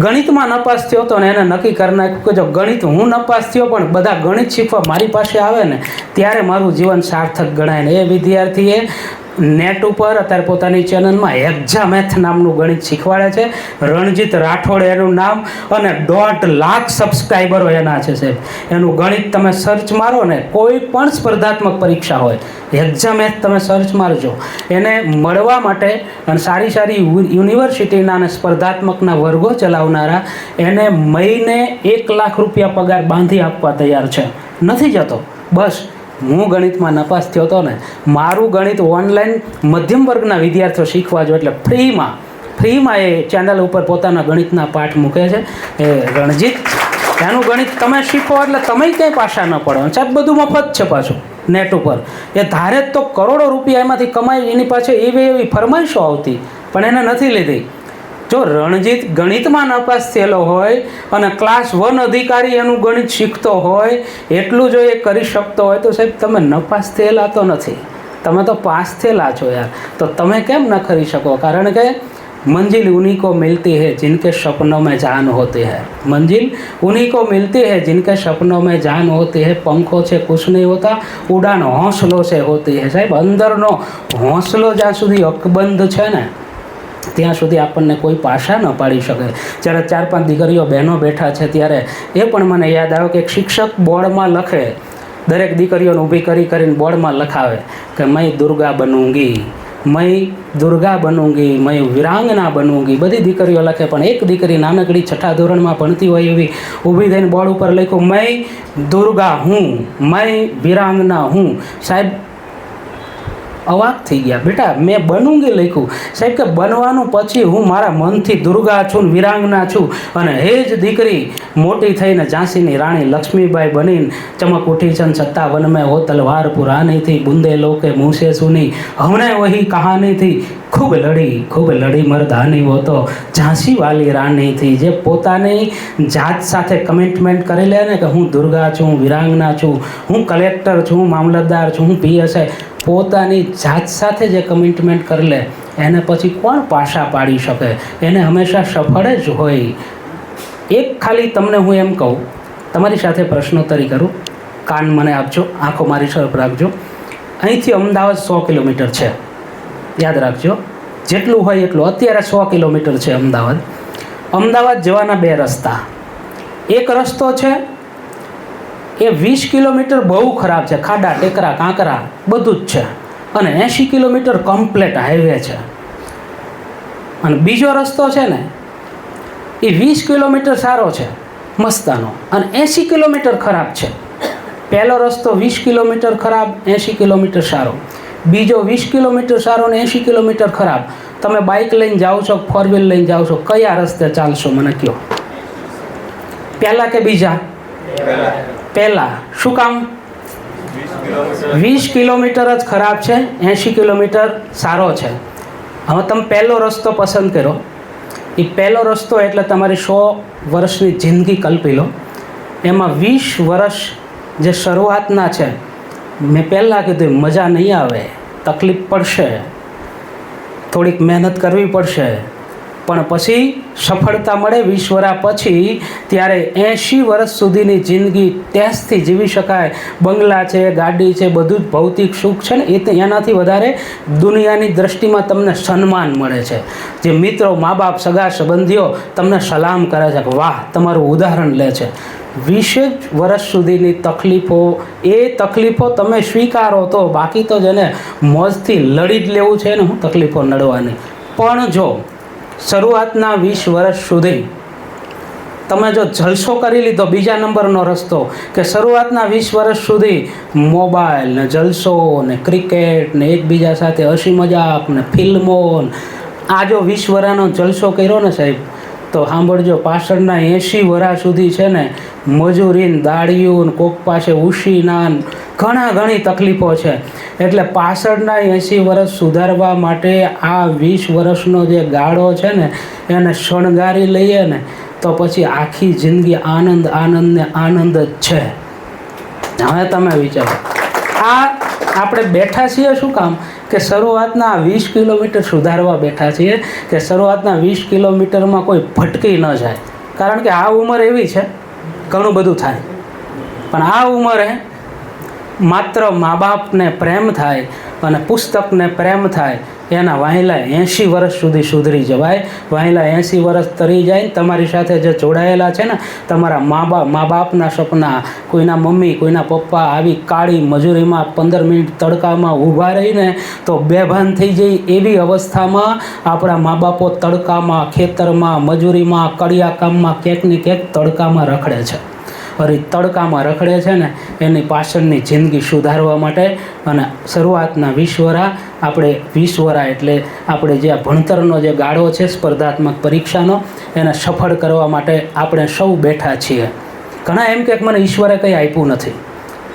ગણિતમાં નપાસ થયો તો ને એને નક્કી કરી નાખ્યું કે જો ગણિત હું નપાસ થયો પણ બધા ગણિત શીખવા મારી પાસે આવે ને ત્યારે મારું જીવન સાર્થક ગણાય. ને એ વિદ્યાર્થીએ નેટ ઉપર અત્યારે પોતાની ચેનલમાં એક્ઝામેથ નામનું ગણિત શીખવાડે છે. રણજીત રાઠોડ એનું નામ, અને 1.5 લાખ સબસ્ક્રાઈબરો એના છે સાહેબ. એનું ગણિત તમે સર્ચ મારો ને, કોઈ પણ સ્પર્ધાત્મક પરીક્ષા હોય, એક્ઝામેથ તમે સર્ચ મારજો. એને મળવા માટે અને સારી સારી યુનિવર્સિટીના અને સ્પર્ધાત્મકના વર્ગો ચલાવનારા એને મહિને 1 લાખ રૂપિયા પગાર બાંધી આપવા તૈયાર છે. નથી જતો બસ હું ગણિતમાં નપાસ થયો હતો ને, મારું ગણિત ઓનલાઈન મધ્યમ વર્ગના વિદ્યાર્થીઓ શીખવા જો, એટલે ફ્રીમાં એ ચેનલ ઉપર પોતાના ગણિતના પાઠ મૂકે છે. એ રણજીત, એનું ગણિત તમે શીખો એટલે તમે ક્યાંય પાછા ન પડો. સાહેબ બધું મફત છે પાછું નેટ ઉપર. એ ધારે તો કરોડો રૂપિયા એમાંથી કમાઈ, એની પાછળ એવી ફરમાઈશો આવતી, પણ એને નથી લીધી. જો રણજીત ગણિતમાં નપાસ થયેલો હોય અને ક્લાસ 1 અધિકારી એનું ગણિત શીખતો હોય, એટલું જો એ કરી શકતો હોય તો સાહેબ તમે નપાસ થયેલા તો નથી, તમે તો પાસ થયેલા છો યાર. તો તમે કેમ ન કરી શકો? કારણ કે मंजिल उन्हीं को मिलती है जिनके सपनों में जान होती है. मंजिल उन्हीं को मिलती है जिनके सपनों में जान होती है. पंखों से कुछ नहीं होता, उड़ान हौसलों से होती है. साहब अंदरનો હौसલો જ્યાં સુધી અકબંધ છે ને ત્યાં સુધી આપણને કોઈ પાછા ન પાડી શકે. જ્યારે 4-5 દીકરીઓ બહેનો બેઠા છે ત્યારે એ પણ મને યાદ આવે કે એક શિક્ષક બોર્ડમાં લખે, દરેક દીકરીઓને ઊભી કરીને બોર્ડમાં લખાવે કે मैं दुर्गा बनूंगी, मैं दुर्गा बनूंगी, मैं वीरांगना बनूंगी. બધી દીકરીઓ લખે, પણ એક દીકરી નાનકડી 6ઠા ધોરણમાં ભણતી હોય એવી ઊભી થઈને બોર્ડ ઉપર લખ્યું मैं दुर्गा हूँ, मैं वीरांगना हूँ. સાહેબ અવાક થઈ ગયા. બેટા મેં બનૂંગી લખ્યું. સાહેબ કે બનવાનું પછી હું મારા મનથી દુર્ગા છું, વીરાંગના છું. અને એ જ દીકરી મોટી થઈને ઝાંસીની રાણી લક્ષ્મીબાઈ બનીને ચમક ઉઠી છન 57 में हो तलवार पुरानी थी, बूंदे लोके मुँह से सुनी, हमने वही कहानी थी, ખૂબ લડી મર્દાની હો તો ઝાંસી વાલી રાણી થી. જે પોતાની જાત સાથે કમિટમેન્ટ કરી લે ને કે હું દુર્ગા છું, વીરાંગના છું, હું કલેક્ટર છું, મામલતદાર છું, હું પીએસઆઈ, પોતાની જાત સાથે જે કમિટમેન્ટ કરી લે એને પછી કોણ પાછા પાડી શકે? એને હંમેશા સફળ જ હોય. એક ખાલી તમને હું એમ કહું, તમારી સાથે પ્રશ્નોત્તરી કરું, કાન મને આપજો, આંખો મારી તરફ રાખજો. અહીંથી અમદાવાદ 100 કિલોમીટર છે, યાદ રાખજો, જેટલું હોય એટલું. અત્યારે 100 કિલોમીટર છે અમદાવાદ. અમદાવાદ જવાના 2 રસ્તા. એક રસ્તો છે એ 20 કિલોમીટર બહુ ખરાબ છે, ખાડા ટેકરા કાંકરા બધું જ છે, અને 80 કિલોમીટર કમ્પ્લેટ હાઈવે છે. અને બીજો રસ્તો છે ને એ 20 કિલોમીટર સારો છે મસ્તાનો, અને 80 કિલોમીટર ખરાબ છે. પહેલો રસ્તો 20 કિલોમીટર ખરાબ, 80 કિલોમીટર સારો. બીજો 20 કિલોમીટર સારો ને 80 કિલોમીટર ખરાબ. તમે બાઇક લઈને જાઓ છો, 4 વ્હીલ લઈને જાઓ છો, કયા રસ્તે ચાલશો મને કહો? પહેલાં કે બીજા? પહેલાં. શું કામ? 20 કિલોમીટર જ ખરાબ છે, 80 કિલોમીટર સારો છે. હવે તમે પહેલો રસ્તો પસંદ કરો. એ પહેલો રસ્તો એટલે તમારી 100 વર્ષની જિંદગી કલ્પી લો. એમાં 20 વર્ષ જે શરૂઆતના છે, મેં પહેલાં કીધું મજા નહીં આવે, તકલીફ પડશે, થોડીક મહેનત કરવી પડશે, પણ પછી સફળતા મળે 20 વર્ષ પછી. ત્યારે 80 વર્ષ સુધીની જિંદગી ટેસ્ટથી જીવી શકાય. બંગલા છે, ગાડી છે, બધું જ ભૌતિક સુખ છે ને, એનાથી વધારે દુનિયાની દ્રષ્ટિમાં તમને સન્માન મળે છે. જે મિત્રો, મા બાપ, સગા સંબંધીઓ તમને સલામ કરે છે કે વાહ, તમારું ઉદાહરણ લે છે. 20 વર્ષ સુધીની તકલીફો, એ તકલીફો તમે સ્વીકારો તો, બાકી તો જેને મોજથી લડી જ લેવું છે ને હું તકલીફો નડવાની. પણ જો શરૂઆતના 20 વર્ષ સુધી તમે જો જલસો કરી લીધો, બીજા નંબરનો રસ્તો કે શરૂઆતના 20 વર્ષ સુધી મોબાઈલ ને જલસો ને ક્રિકેટ ને એકબીજા સાથે હસી મજાક ને ફિલ્મો, આ જો 20 વર્ષનો જલસો કર્યો ને સાહેબ, તો સાંભળજો, પાછળના 80 વર્ષ સુધી છે ને મજૂરીને દાળીયું, કોક પાસે ઉશીના ઘણી તકલીફો છે. એટલે પાછળના 80 વર્ષ સુધારવા માટે આ 20 વર્ષનો જે ગાળો છે ને એને શણગારી લઈએ ને તો પછી આખી જિંદગી આનંદ આનંદ ને આનંદ જ છે. હવે તમે વિચારો, આ આપણે બેઠા છીએ શું કામ? કે શરૂઆતના 20 કિલોમીટર સુધારવા બેઠા છીએ કે શરૂઆતના 20 કિલોમીટરમાં કોઈ ભટકી ન જાય. કારણ કે આ ઉંમર એવી છે, ઘણું બધું થાય, પણ આ ઉંમરે માત્ર મા બાપને પ્રેમ થાય અને પુસ્તકને પ્રેમ થાય, એના વાહિલા 80 વર્ષ સુધી સુધરી જવાય. વાહિલા 80 વર્ષ તરી જાય ને તમારી સાથે જે જોડાયેલા છે ને તમારા મા બાપના સપના, કોઈના મમ્મી, કોઈના પપ્પા આવી કાળી મજૂરીમાં 15 મિનિટ તડકામાં ઊભા રહીને તો બેભાન થઈ જાય. એવી અવસ્થામાં આપણા મા બાપો તડકામાં, ખેતરમાં, મજૂરીમાં, કડિયા કામમાં ક્યાંક ને ક્યાંક તડકામાં રખડે છે. અરે તડકામાં રખડે છે ને એની પાછળની જિંદગી સુધારવા માટે અને શરૂઆતના 20 વર્ષ, આપણે 20 વર્ષ એટલે આપણે જે ભણતરનો જે ગાળો છે સ્પર્ધાત્મક પરીક્ષાનો, એને સફળ કરવા માટે આપણે સૌ બેઠા છીએ. ઘણા એમ કે મને ઈશ્વરે કંઈ આપ્યું નથી,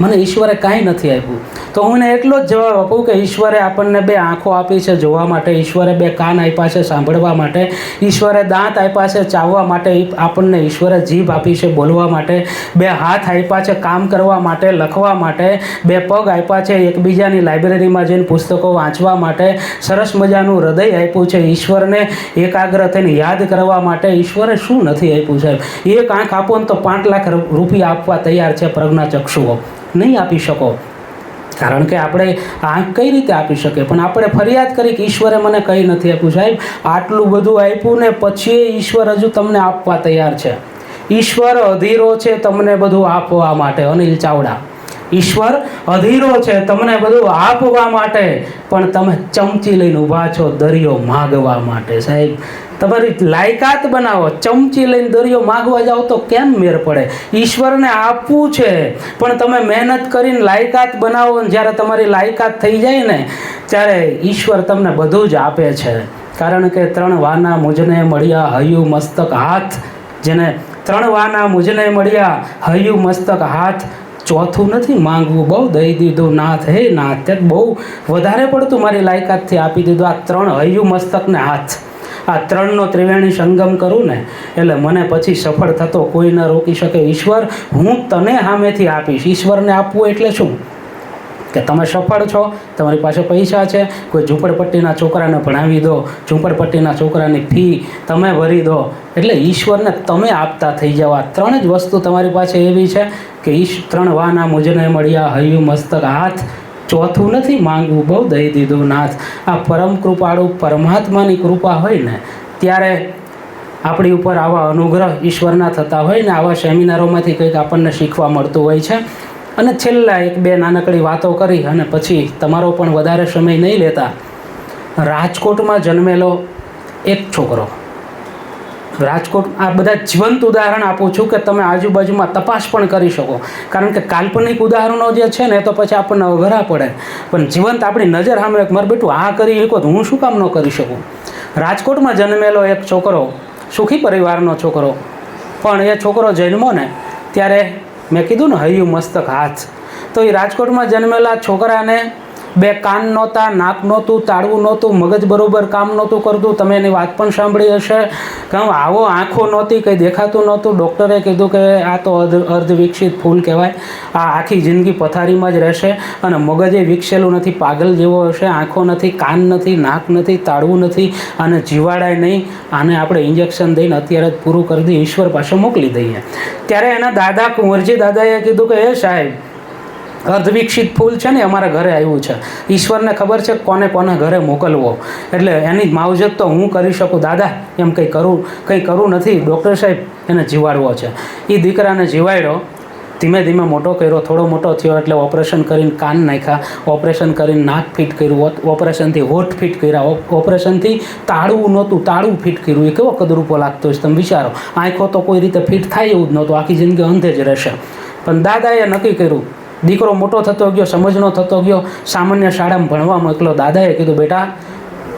મને ઈશ્વરે કાંઈ નથી આપ્યું. તો હું એટલો જ જવાબ આપું કે ઈશ્વરે આપણને 2 આંખો આપી છે જોવા માટે, ઈશ્વરે 2 કાન આપ્યા છે સાંભળવા માટે, ઈશ્વરે દાંત આપ્યા છે ચાવવા માટે, આપણને ઈશ્વરે જીભ આપી છે બોલવા માટે, 2 હાથ આપ્યા છે કામ કરવા માટે, લખવા માટે, 2 પગ આપ્યા છે એકબીજાની લાઇબ્રેરીમાં જઈને પુસ્તકો વાંચવા માટે, સરસ મજાનું હૃદય આપ્યું છે ઈશ્વરને એકાગ્ર થઈને યાદ કરવા માટે. ઈશ્વરે શું નથી આપ્યું સાહેબ? એક આંખ આપો ને તો 5 લાખ રૂપિયા આપવા તૈયાર છે પ્રજ્ઞાચક્ષુઓ. નહીં આપી શકો, કારણ કે આપણે આંખ કઈ રીતે આપી શકીએ? પણ આપણે ફરિયાદ કરી કે ઈશ્વરે મને કંઈ નથી આપ્યું. સાહેબ, આટલું બધું આપ્યું ને પછી ઈશ્વર હજુ તમને આપવા તૈયાર છે. ઈશ્વર અધીરો છે તમને બધું આપવા માટે. અનિલ ચાવડા, ઈશ્વર અધીરો છે તમને બધું આપવા માટે, પણ તમે ચમચી લઈને ઊભા છો દરિયો માગવા માટે. સાહેબ, તમારી લાયકાત બનાવો. ચમચી લઈને દરિયો માગવા જાઓ તો કેમ મેર પડે? ઈશ્વરને આપવું છે, પણ તમે મહેનત કરીને લાયકાત બનાવો ને જ્યારે તમારી લાયકાત થઈ જાય ને ત્યારે ઈશ્વર તમને બધું જ આપે છે. કારણ કે 3 વાના મુજને મળ્યા હૈયું મસ્તક હાથ. જેને 3 વાના મુજને મળ્યા હૈયું મસ્તક હાથ, ચોથું નથી માંગવું, બહુ દઈ દીધું નાથ. હે નાથ, તે બહુ વધારે પડતું મારી લાયકાતથી આપી દીધું. આ 3 હૈયું મસ્તક ને હાથ, આ 3નો ત્રિવેણી સંગમ કરું ને એટલે મને પછી સફળ થતો કોઈ ન રોકી શકે. ઈશ્વર, હું તને સામેથી આપીશ. ઈશ્વરને આપવું એટલે શું? કે તમે સફળ છો, તમારી પાસે પૈસા છે, કોઈ ઝૂંપડપટ્ટીના છોકરાને ભણાવી દો, ઝૂંપડપટ્ટીના છોકરાની ફી તમે ભરી દો, એટલે ઈશ્વરને તમે આપતા થઈ જાઓ. આ 3 જ વસ્તુ તમારી પાસે એવી છે કે 3 વાના મુજને મળ્યા હૈયું મસ્તક હાથ, ચોથું નથી માંગવું, બહુ દઈ દીધું નાથ. આ પરમ કૃપાળુ પરમાત્માની કૃપા હોય ને ત્યારે આપણી ઉપર આવા અનુગ્રહ ઈશ્વરના થતા હોય ને આવા સેમિનારોમાંથી કંઈક આપણને શીખવા મળતું હોય છે. અને છેલ્લા 1-2 નાનકડી વાતો કરી અને પછી તમારો પણ વધારે સમય નહીં લેતા. રાજકોટમાં જન્મેલો એક છોકરો, રાજકોટ, આ બધા જીવંત ઉદાહરણ આપું છું કે તમે આજુબાજુમાં તપાસ પણ કરી શકો. કારણ કે કાલ્પનિક ઉદાહરણો જે છે ને તો પછી આપણને અઘરા પડે, પણ જીવંત આપણી નજર સામે મારું બેટું આ કરી શકો તો હું શું કામ ન કરી શકું? રાજકોટમાં જન્મેલો એક છોકરો, સુખી પરિવારનો છોકરો, પણ એ છોકરો જન્મો ને ત્યારે મેં કીધું ને હૈયું મસ્તક હાથ, તો એ રાજકોટમાં જન્મેલા છોકરાને 2 કાન નહોતા, નાક નહોતું, તાળવું નહોતું, મગજ બરોબર કામ નહોતું કરતું. તમે એની વાત પણ સાંભળી હશે કે આવો આંખો નહોતી, કંઈ દેખાતું નહોતું. ડૉક્ટરે કીધું કે આ તો અર્ધવિકસિત ફૂલ કહેવાય, આ આખી જિંદગી પથારીમાં જ રહેશે અને મગજે વિકસેલું નથી, પાગલ જેવો હશે. આંખો નથી, કાન નથી, નાક નથી, તાળવું નથી, આને જીવાડાય નહીં, આને આપણે ઇન્જેક્શન દઈને અત્યારે જ પૂરું કરી દઈએ, ઈશ્વર પાસે મોકલી દઈએ. ત્યારે એના દાદા કુંવરજી દાદાએ કીધું કે એ સાહેબ, અર્ધવિકસિત ફૂલ છે ને અમારા ઘરે આવ્યું છે, ઈશ્વરને ખબર છે કોને ઘરે મોકલવો, એટલે એની માવજત તો હું કરી શકું. દાદા, એમ કંઈ કરવું નથી, ડૉક્ટર સાહેબ એને જીવાડવો છે. એ દીકરાને જીવાડ્યો, ધીમે ધીમે મોટો કર્યો, થોડો મોટો થયો એટલે ઓપરેશન કરીને કાન નાખ્યા, ઓપરેશન કરીને નાક ફિટ કર્યું, ઓપરેશનથી હોઠ ફિટ કર્યા, ઓપરેશનથી તાળવું નહોતું, તાળવું ફિટ કર્યું. એ કેવો કદરૂપો લાગતો હોય તમે વિચારો. આંખો તો કોઈ રીતે ફિટ થાય એવું જ નહોતું, આખી જિંદગી અંધે જ રહેશે. પણ દાદાએ નક્કી કર્યું, દીકરો મોટો થતો ગયો, સમજનો થતો ગયો, સામાન્ય શાળામાં ભણવા મોકલો. દાદાએ કીધું બેટા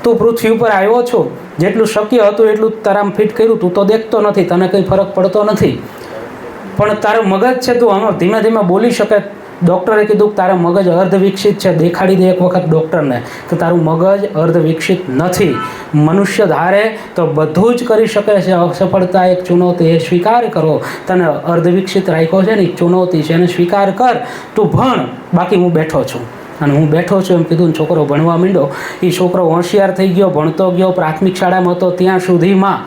તું પૃથ્વી ઉપર આવ્યો છો, જેટલું શક્ય હતું એટલું તારામાં ફિટ કર્યું, તું તો દેખતો નથી, તને કંઈ ફરક પડતો નથી, પણ તારું મગજ છે, તું આમાં ધીમે ધીમે બોલી શકે. ડૉક્ટરે કીધું કે તારા મગજ અર્ધ વિકસિત છે, દેખાડી દે એક વખત ડૉક્ટરને કે તારું મગજ અર્ધ વિકસિત નથી. મનુષ્ય ધારે તો બધું જ કરી શકે છે. અસફળતા એક ચુનૌતી, એ સ્વીકાર કરો. તને અર્ધ વિકસિત રાખ્યો છે ને, એક ચુનૌતી છે, એને સ્વીકાર કર. તું ભણ, બાકી હું બેઠો છું. અને હું બેઠો છું એમ કીધું ને છોકરો ભણવા માંડ્યો. એ છોકરો હોશિયાર થઈ ગયો, ભણતો ગયો. પ્રાથમિક શાળામાં હતો ત્યાં સુધીમાં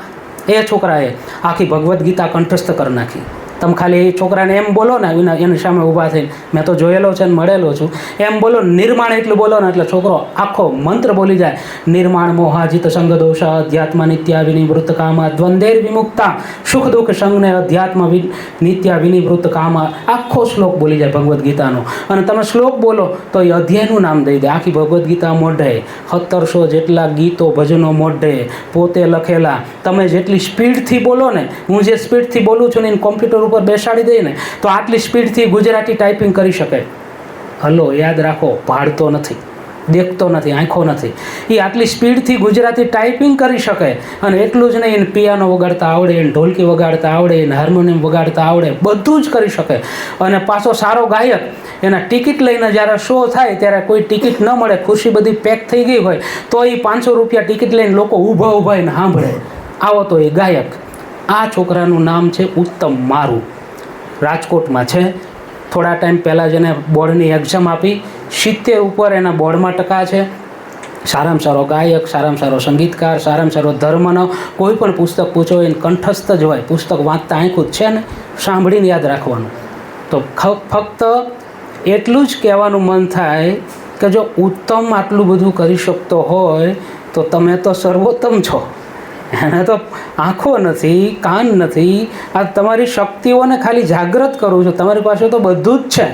એ છોકરાએ આખી ભગવદ્ ગીતા કંઠસ્થ કરી નાખી. તમે ખાલી એ છોકરાને એમ બોલો ને, એની સામે ઊભા થઈને, મેં તો જોયેલો છે ને મળેલો છું, એમ બોલો, નિર્માણ એટલું બોલો ને એટલે છોકરો આખો મંત્ર બોલી જાય. નિર્માણ મોહાજિત સંગ દોષ અધ્યાત્મ નિત્યા વિનિવૃત્ત કામા દ્વંદેર વિમુક્તા સુખ દુઃખ સંગને અધ્યાત્મ નિત્યા વિનિવૃત્ત કામા. આખો શ્લોક બોલી જાય ભગવદ્ ગીતાનો. અને તમે શ્લોક બોલો તો એ અધ્યાયનું નામ દઈ દે. આખી ભગવદ્ ગીતા મોઢે, 1700 જેટલા ગીતો ભજનો મોઢે, પોતે લખેલા. તમે જેટલી સ્પીડથી બોલો ને, હું જે સ્પીડથી બોલું છું ને, એને કોમ્પ્યુટર ઉપર બેસાડી દઈને તો આટલી સ્પીડથી ગુજરાતી ટાઈપિંગ કરી શકે. હલો, યાદ રાખો, ભાળતો નથી, દેખતો નથી, આંખો નથી. એ આટલી સ્પીડથી ગુજરાતી ટાઈપિંગ કરી શકે. અને એટલું જ નહીં, એને પિયાનો વગાડતા આવડે, એને ઢોલકી વગાડતા આવડે, એને હાર્મોનિયમ વગાડતા આવડે, બધું જ કરી શકે. અને પાછો સારો ગાયક. એના ટિકિટ લઈને જ્યારે શો થાય ત્યારે કોઈ ટિકિટ ન મળે, ખુરશી બધી પેક થઈ ગઈ હોય, તો એ 500 રૂપિયા ટિકિટ લઈને લોકો ઊભા ઊભા એને સાંભળે. આવો તો એ ગાયક. આ છોકરાનું નામ છે ઉત્તમ મારું. રાજકોટમાં છે. થોડા ટાઈમ પહેલાં જ એને બોર્ડની એક્ઝામ આપી. 70 ઉપર એના બોર્ડમાં ટકા છે. સારામાં સારો ગાયક, સારામાં સારો સંગીતકાર, સારામાં સારો ધર્મનો કોઈ પણ પુસ્તક પૂછો એને કંઠસ્થ જ હોય. પુસ્તક વાંચતા આંખું જ છે ને, સાંભળીને યાદ રાખવાનું. તો ફક્ત એટલું જ કહેવાનું મન થાય કે જો ઉત્તમ આટલું બધું કરી શકતો હોય તો તમે તો સર્વોત્તમ છો. એને તો આંખો નથી, કાન નથી. આ તમારી શક્તિઓને ખાલી જાગૃત કરું છું. તમારી પાસે તો બધું જ છે,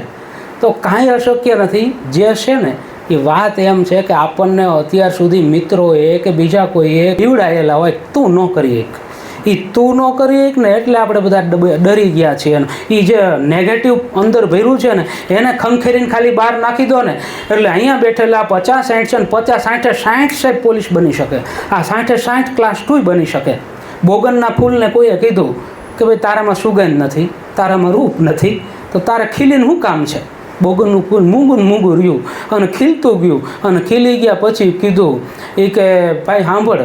તો કાંઈ અશક્ય નથી. જે છે ને એ વાત એમ છે કે આપણને અત્યાર સુધી મિત્રોએ કે બીજા કોઈએ પીવડાયેલા હોય, તું ન કરી એક. એ તું ન કરી એક ને એટલે આપણે બધા ડરી ગયા છીએ. એ જે નેગેટિવ અંદર ભર્યું છે ને, એને ખંખેરીને ખાલી બહાર નાખી દો ને, એટલે અહીંયા બેઠેલા 50 60 છે ને 50 60 60 સાહેબ પોલીસ બની શકે. આ 60 60 ક્લાસ 2 બની શકે. બોગનના ફૂલને કોઈએ કીધું કે ભાઈ તારામાં સુગંધ નથી, તારામાં રૂપ નથી, તો તારે ખીલીને શું કામ છે? બોગનનું ફૂલ મૂંગું મૂંગું રહ્યું અને ખીલતું ગયું. અને ખીલી ગયા પછી કીધું એ કે ભાઈ સાંભળ,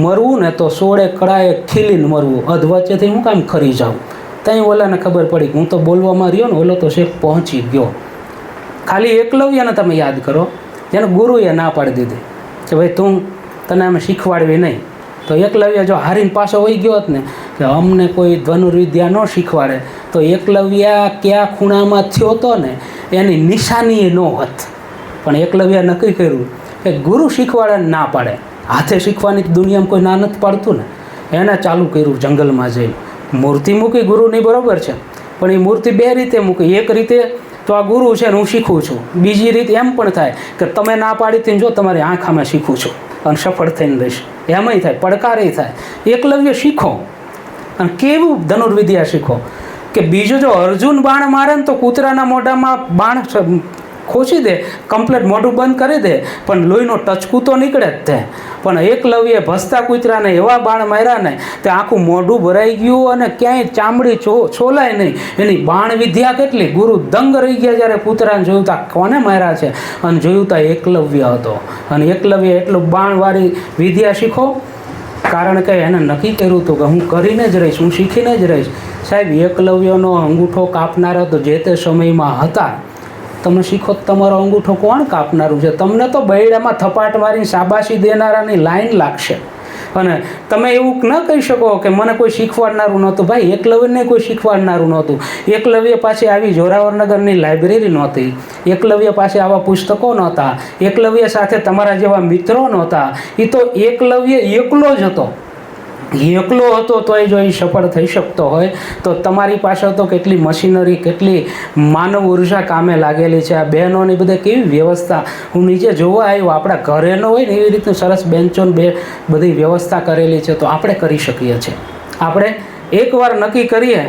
મરવું ને તો 16 કળાએ ખીલીને મરવું, અધવચ્ચેથી હું કામ ખરી જાઉં. ત્યાં ઓલાને ખબર પડી કે હું તો બોલવામાં રહ્યો ને, ઓલો તો શેખ પહોંચી ગયો. ખાલી એકલવ્યને તમે યાદ કરો, જેને ગુરુએ ના પાડી દીધી કે ભાઈ તને અમે શીખવાડવી નહીં. તો એકલવ્ય જો હારીને પાછો વહી ગયો હોત ને કે અમને કોઈ ધનુર્વિદ્યા ન શીખવાડે, તો એકલવ્ય કયા ખૂણામાં થયો હતો ને એની નિશાની ન હોત. પણ એકલવ્ય નક્કી કર્યું કે ગુરુ શીખવાડે ના પાડે, હાથે શીખવાની દુનિયામાં કોઈ ના નથી પાડતું ને, એને ચાલુ કર્યું જંગલમાં જઈને. મૂર્તિ મૂકી ગુરુની બરાબર છે, પણ એ મૂર્તિ 2 રીતે મૂકી. એક રીતે તો આ ગુરુ છે ને હું શીખું છું. બીજી રીત એમ પણ થાય કે તમે ના પાડી હતી જો તમારી આંખામાં શીખું છું અને સફળ થઈને રહીશ. એમાંય થાય, પડકારે થાય. એકલવ્ય શીખો અને કેવું ધનુર્વિદ્યા શીખો કે બીજું જો અર્જુન બાણ મારે ને તો કૂતરાના મોઢામાં બાણ ખોસી દે, કમ્પ્લેટ મોઢું બંધ કરી દે, પણ લોહીનો ટચકું તો નીકળે જ તે. પણ એકલવ્યે ભસતા કૂતરાને એવા બાણ માર્યા ને તે આખું મોઢું ભરાઈ ગયું અને ક્યાંય ચામડી છોલાય નહીં. એની બાણ વિદ્યા કેટલી! ગુરુ દંગ રહી ગયા જ્યારે કૂતરાને જોયું તા કોને માર્યા છે, અને જોયું તા એકલવ્ય હતો. અને એકલવ્ય એટલું બાણવાળી વિદ્યા શીખો, કારણ કે એને નક્કી કર્યું હતું કે હું કરીને જ રહીશ, હું શીખીને જ રહીશ. સાહેબ, એકલવ્યનો અંગૂઠો કાપનારા તો જે તે સમયમાં હતા. તમે શીખો તમારો અંગૂઠો કોણ કાપનારું છે? તમને તો બૈડામાં થપાટ મારીને શાબાશી દેનારાની લાઈન લાગશે. અને તમે એવું ન કહી શકો કે મને કોઈ શીખવાડનારું નહોતું. ભાઈ, એકલવ્યને કોઈ શીખવાડનારું નહોતું. એકલવ્ય પાસે આવી જોરાવરનગરની લાઇબ્રેરી નહોતી. એકલવ્ય પાસે આવા પુસ્તકો નહોતા. એકલવ્ય સાથે તમારા જેવા મિત્રો નહોતા. એ તો એકલવ્ય એકલો જ હતો. એકલો હતો તોય જો એ સફળ થઈ શકતો હોય તો તમારી પાસે તો કેટલી મશીનરી, કેટલી માનવ ઉર્જા કામે લાગેલી છે. આ બહેનોની બધી કેવી વ્યવસ્થા! હું નીચે જોવા આવ્યો, આપણા ઘરે ન હોય ને એવી રીતનું સરસ બેન્ચો બધી વ્યવસ્થા કરેલી છે. તો આપણે કરી શકીએ છીએ. આપણે એકવાર નક્કી કરીએ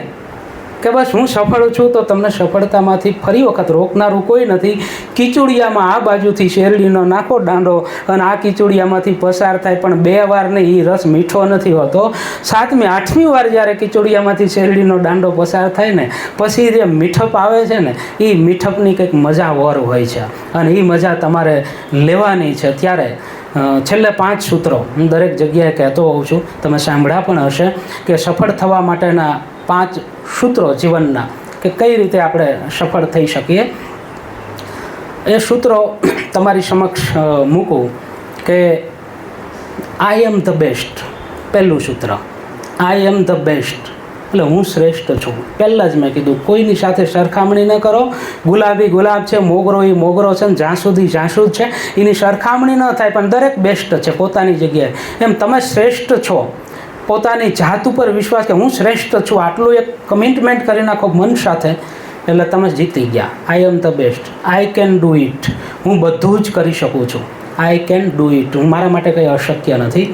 કે બસ હું સફળ છું તો તમને સફળતામાંથી ફરી વખત રોકનારું કોઈ નથી. કીચુડિયામાં આ બાજુથી શેરડીનો નાખો દાંડો અને આ કીચુડિયામાંથી પસાર થાય, પણ 2 વાર નહીં, એ રસ મીઠો નથી હોતો. 7મી 8મી વાર જ્યારે કીચુડિયામાંથી શેરડીનો દાંડો પસાર થાય ને પછી જે મીઠપ આવે છે ને એ મીઠપની કંઈક મજા ઓર હોય છે અને એ મજા તમારે લેવાની છે. ત્યારે છેલ્લે 5 સૂત્રો હું દરેક જગ્યાએ કહેતો હોઉં છું, તમે સાંભળ્યા પણ હશે કે સફળ થવા માટેના 5 સૂત્રો જીવનના, કે કઈ રીતે આપણે સફળ થઈ શકીએ. એ સૂત્રો તમારી સમક્ષ મૂકું કે આઈ એમ ધ બેસ્ટ. પહેલું સૂત્ર, આઈ એમ ધ બેસ્ટ, એટલે હું શ્રેષ્ઠ છું. પહેલાં જ મેં કીધું, કોઈની સાથે સરખામણી ન કરો. ગુલાબી ગુલાબ છે, મોગરો એ મોગરો છે, ને જાસૂદી જાસૂદ છે, એની સરખામણી ન થાય, પણ દરેક બેસ્ટ છે પોતાની જગ્યાએ. એમ તમે શ્રેષ્ઠ છો. પોતાની જાત ઉપર વિશ્વાસ કે હું શ્રેષ્ઠ છું, આટલું એક કમિટમેન્ટ કરી નાખો મન સાથે, એટલે તમે જીતી ગયા. I am the best, I can do it, હું બધું જ કરી શકું છું. આઈ કેન ડૂ ઇટ, હું મારા માટે કંઈ અશક્ય નથી.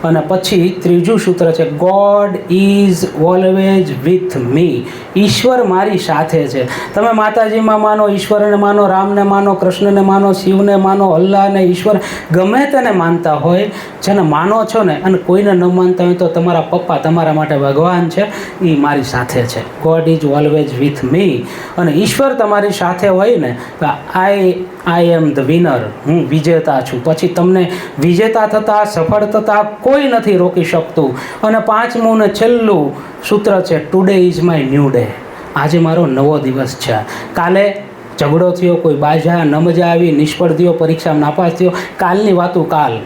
અને પછી ત્રીજું સૂત્ર છે God is always with me. ઈશ્વર મારી સાથે છે. તમે માતાજીમાં માનો, ઈશ્વરને માનો, રામને માનો, કૃષ્ણને માનો, શિવને માનો, અલ્લાહને, ઈશ્વર ગમે તેને માનતા હોય, જેને માનો છો ને, અને કોઈને ન માનતા હોય તો તમારા પપ્પા તમારા માટે ભગવાન છે, એ મારી સાથે છે. God is always with me. અને ઈશ્વર તમારી સાથે હોય ને તો આઈ એમ ધ વિનર, હું વિજેતા છું. પછી તમને વિજેતા થતાં, સફળ થતાં કોઈ નથી રોકી શકતું. અને 5મું ને છેલ્લું સૂત્ર છે today is my new day. આજે મારો નવો દિવસ છે. કાલે ઝઘડો થયો, કોઈ બાજા, ન મજા આવી, નિષ્ફળ થયો, પરીક્ષામાં નાપાસ થયો, કાલની વાતું કાલ.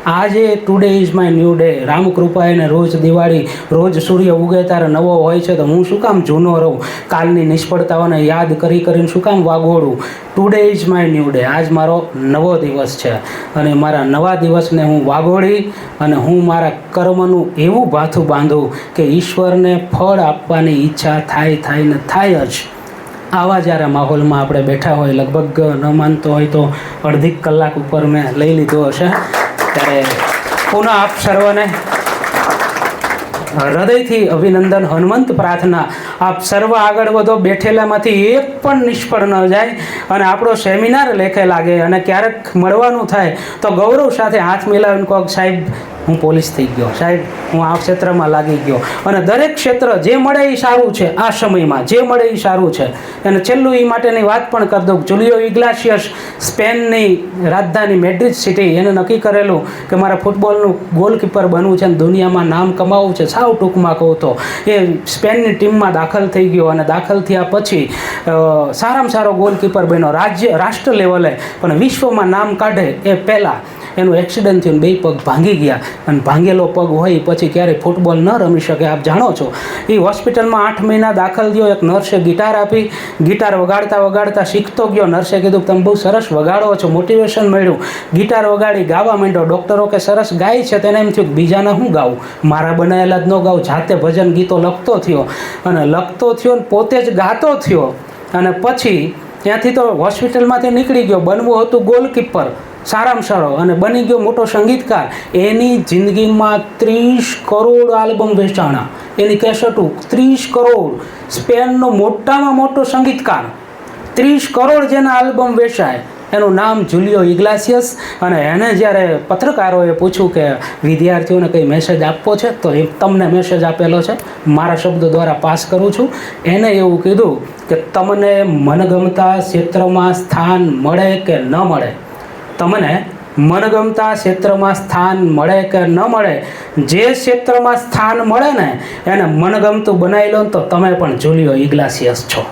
આજે today is my new day. રામકૃપા એને રોજ દિવાળી, રોજ સૂર્ય ઉગે ત્યારે નવો હોય છે, તો હું શું કામ જૂનો રહું? કાલની નિષ્ફળતાઓને યાદ કરીને શું કામ વાગોળું? Today is my new day. આજ મારો નવો દિવસ છે અને મારા નવા દિવસને હું વાગોળી અને હું મારા કર્મનું એવું ભાથું બાંધું કે ઈશ્વરને ફળ આપવાની ઈચ્છા થાય ને થાય જ. આવા જ્યારે માહોલમાં આપણે બેઠા હોય, લગભગ ન માનતો હોય તો અડધી કલાક ઉપર મેં લઈ લીધો હશે, ત્યારે પુનઃ આપ સર્વને હૃદયથી અભિનંદન, હનુમંત પ્રાર્થના. આપ સર્વ આગળ વધો, બેઠેલામાંથી એક પણ નિષ્ફળ ન જાય અને આપણો સેમિનાર લેખે લાગે. અને ક્યારેક મળવાનું થાય તો ગૌરવ સાથે હાથ મિલાવીને કહો, સાહેબ હું પોલીસ થઈ ગયો, સાહેબ હું આ ક્ષેત્રમાં લાગી ગયો. અને દરેક ક્ષેત્ર જે મળે એ સારું છે. આ સમયમાં જે મળે એ સારું છે. અને છેલ્લું એ માટેની વાત પણ કરી દઉં, જુલિયો ઇગ્લેસિયસ, સ્પેનની રાજધાની મેડ્રિડ સિટી, એને નક્કી કરેલું કે મારે ફૂટબોલનું ગોલકીપર બનવું છે અને દુનિયામાં નામ કમાવવું છે. સાવ ટૂંકમાં કહું તો એ સ્પેનની ટીમમાં દાખલ થઈ ગયો અને દાખલ થયા પછી સારામાં સારો ગોલકીપર બન્યો રાષ્ટ્ર લેવલે. પણ વિશ્વમાં નામ કાઢે એ પહેલાં એનું એક્સિડન્ટ થયું, 2 પગ ભાંગી ગયા. અને ભાંગેલો પગ હોય પછી ક્યારેય ફૂટબોલ ન રમી શકે, આપ જાણો છો. એ હોસ્પિટલમાં 8 મહિના દાખલ થયો. એક નર્સે ગિટાર આપી, ગિટાર વગાડતા વગાડતા શીખતો ગયો. નર્સે કીધું તમે બહુ સરસ વગાડો છો, મોટિવેશન મળ્યું. ગિટાર વગાડી ગાવા માંડ્યો. ડૉક્ટરો કે સરસ ગાય છે. તેને એમ થયું કે બીજાના હું ગાઉં, મારા બનાવેલા જ ન ગાઉં. જાતે ભજન ગીતો લખતો થયો અને ને પોતે જ ગાતો થયો. અને પછી ત્યાંથી તો હોસ્પિટલમાંથી નીકળી ગયો. બનવું હતું ગોલકીપર, સારામાં સારો, અને બની ગયો મોટો સંગીતકાર. એની જિંદગીમાં 30 કરોડ આલ્બમ વેચાણા. એની કેસેટો 30 કરોડ. સ્પેનનો મોટામાં મોટો સંગીતકાર, 30 કરોડ જેના આલ્બમ વેચાય. એનું નામ જુલિયો ઇગ્લેસિયસ. અને એને જ્યારે પત્રકારોએ પૂછ્યું કે વિદ્યાર્થીઓને કંઈ મેસેજ આપવો છે, તો એ તમને મેસેજ આપેલો છે, મારા શબ્દો દ્વારા પાસ કરું છું. એને એવું કીધું કે તમને મનગમતા ક્ષેત્રમાં સ્થાન મળે કે ન મળે, તમને મનગમતા ક્ષેત્રમાં સ્થાન મળે કે ન મળે, જે ક્ષેત્રમાં સ્થાન મળે ને એને મનગમતું બનાવી લો તો તમે પણ જુલિયો ઇગ્લેસિયસ છો.